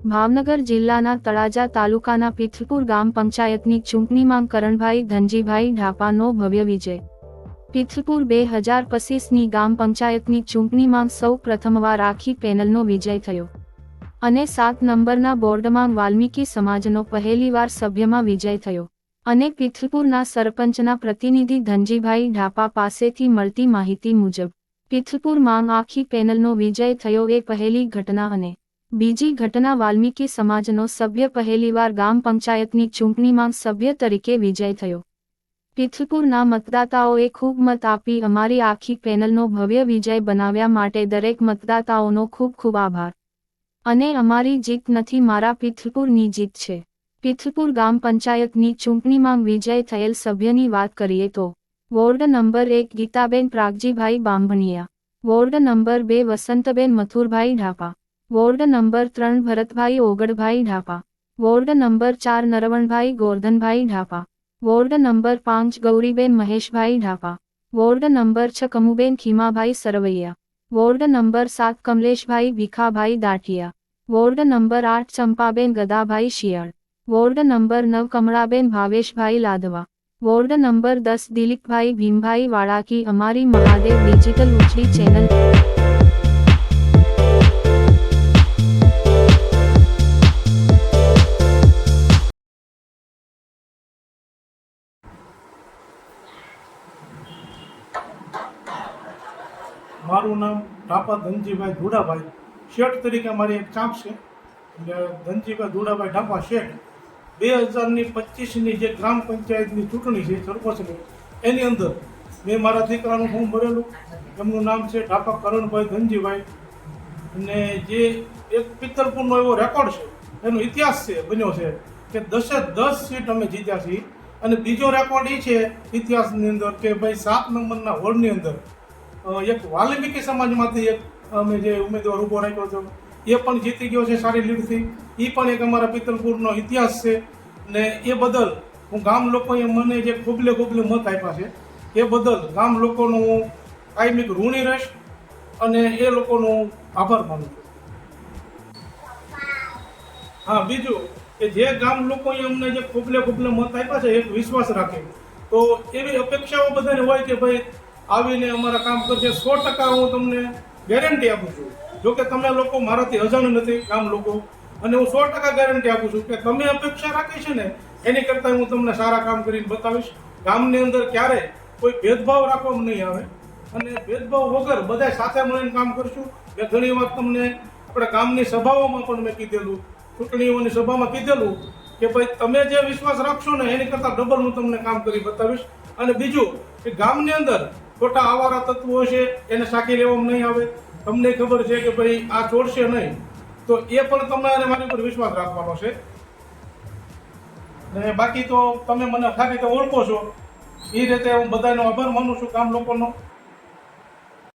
ભાવનગર જિલ્લાના તળાજા તાલુકાના પીથલપુર ગામ પંચાયતની ચૂંટણીમાં કરણભાઈ ધનજીભાઈ ઢાપાનો ભવ્ય વિજય। પીથલપુર 2025ની ગામ પંચાયતની ચૂંટણીમાં સૌ પ્રથમવાર આખી પેનલનો વિજય થયો અને 7 નંબરના બોર્ડમાં વાલ્મીકી સમાજનો પહેલીવાર સભ્યમાં વિજય થયો અને પીથલપુરના સરપંચના પ્રતિનિધિ ધનજીભાઈ ઢાપા પાસેથી મળતી માહિતી મુજબ પીથલપુરમાં આખી પેનલનો વિજય થયો એ પહેલી ઘટના અને બીજી ઘટના વાલ્મીકી સમાજનો સભ્ય પહેલીવાર ગામ પંચાયતની ચૂંટણીમાં સભ્ય તરીકે વિજય થયો। પીથલપુરના મતદાતાઓએ ખૂબ મત આપી અમારી આખી પેનલનો ભવ્ય વિજય બનાવ્યા માટે દરેક મતદાતાઓનો ખૂબ ખૂબ આભાર અને અમારી જીત નથી, મારા પીથલપુરની જીત છે। પીથલપુર ગામ પંચાયતની ચૂંટણીમાં વિજય થયેલ સભ્યની વાત કરીએ તો ward number 1 Gitaben Pragjibhai Bambhaniya, ward number 2 Vasantben Mathurbhai Dhapa, ward number 3 Bharatbhai Ogadbhai Dhapa, ward number 4 Naravanbhai Gordhanbhai Dhapa, ward number 5 Gauriben Maheshbhai Dhapa, ward number 6 Kamuben Khimabhai Sarvaiya, ward number 7 Kamleshbhai Bhikhabhai Dathiya, ward number 8 Champaben Gadabhai Shiyal, ward number 9 Kamlaben Bhaveshbhai Ladva, ward number 10 Dilipbhai Bhimbhai Valaki. અમારી મહાદેવ ડિજિટલ ઉછળી ચેનલ મારું નામ ઢાપા ધનજીભાઈ ધુડાભાઈ શેઠ તરીકે મારી એક ચાંપ છે એટલે ધનજીભાઈ ધુડાભાઈ ઢાપા શેઠ 2025ની જે ગ્રામ પંચાયતની ચૂંટણી છે સરપંચની, એની અંદર મેં મારા દીકરાનું ફોર્મ ભરેલું। એમનું નામ છે ઢાપા કરણભાઈ ધનજીભાઈ અને જે એક પિત્તલપુરનો એવો રેકોર્ડ છે, એનો ઇતિહાસ છે બન્યો છે કે 10 સીટ અમે જીત્યા છીએ। અને બીજો રેકોર્ડ એ છે ઇતિહાસની અંદર કે ભાઈ 7 નંબરના વોર્ડની અંદર એક વાલ્મીકી સમાજમાંથી એક અમે જે ઉમેદવાર ઊભો રાખ્યો હતો એ પણ જીતી ગયો છે સારી લીડથી। એ પણ એક અમારા પિત્તલપુરનો ઇતિહાસ છે ને એ બદલ હું ગામ લોકોએ મને જે ખોબલે મત આપ્યા છે એ બદલ ગામ લોકોનો હું કાયમિક ઋણી રહીશ અને એ લોકોનો આભાર માનું છું। હા, બીજું કે જે ગામ લોકોએ અમને જે ખોબલે મત આપ્યા છે એક વિશ્વાસ રાખે તો એવી અપેક્ષાઓ બધાને હોય કે ભાઈ આવીને અમારા કામ કરશે। 100% હું તમને ગેરંટી આપું છું, જોકે તમે લોકો મારાથી અજાણ નથી ગામ લોકો, અને હું 100% ગેરંટી આપું છું કે તમે અપેક્ષા રાખી છે ને એની કરતાં હું તમને સારા કામ કરીને બતાવીશ। ગામની અંદર ક્યારેય કોઈ ભેદભાવ રાખવામાં નહીં આવે અને ભેદભાવ વગર બધા સાથે મળીને કામ કરશું। મેં ઘણી વાર તમને આપણે ગામની સભાઓમાં પણ મેં કીધેલું, ચૂંટણીઓની સભામાં કીધેલું કે ભાઈ તમે જે વિશ્વાસ રાખશો ને એની કરતાં ડબલ હું તમને કામ કરી બતાવીશ। અને બીજું કે ગામની અંદર ખોટા આવારા તત્વો છે એને સાખી લેવામાં નહીં આવે। તમને ખબર છે કે ભાઈ આ છોડશે નહીં, તો એ પણ તમારે મારી ઉપર વિશ્વાસ રાખવાનો છે। ને બાકી તો તમે મને સારી રીતે ઓળખો છો, એ રીતે હું બધાનો આભાર માનું છું ગામ લોકોનો।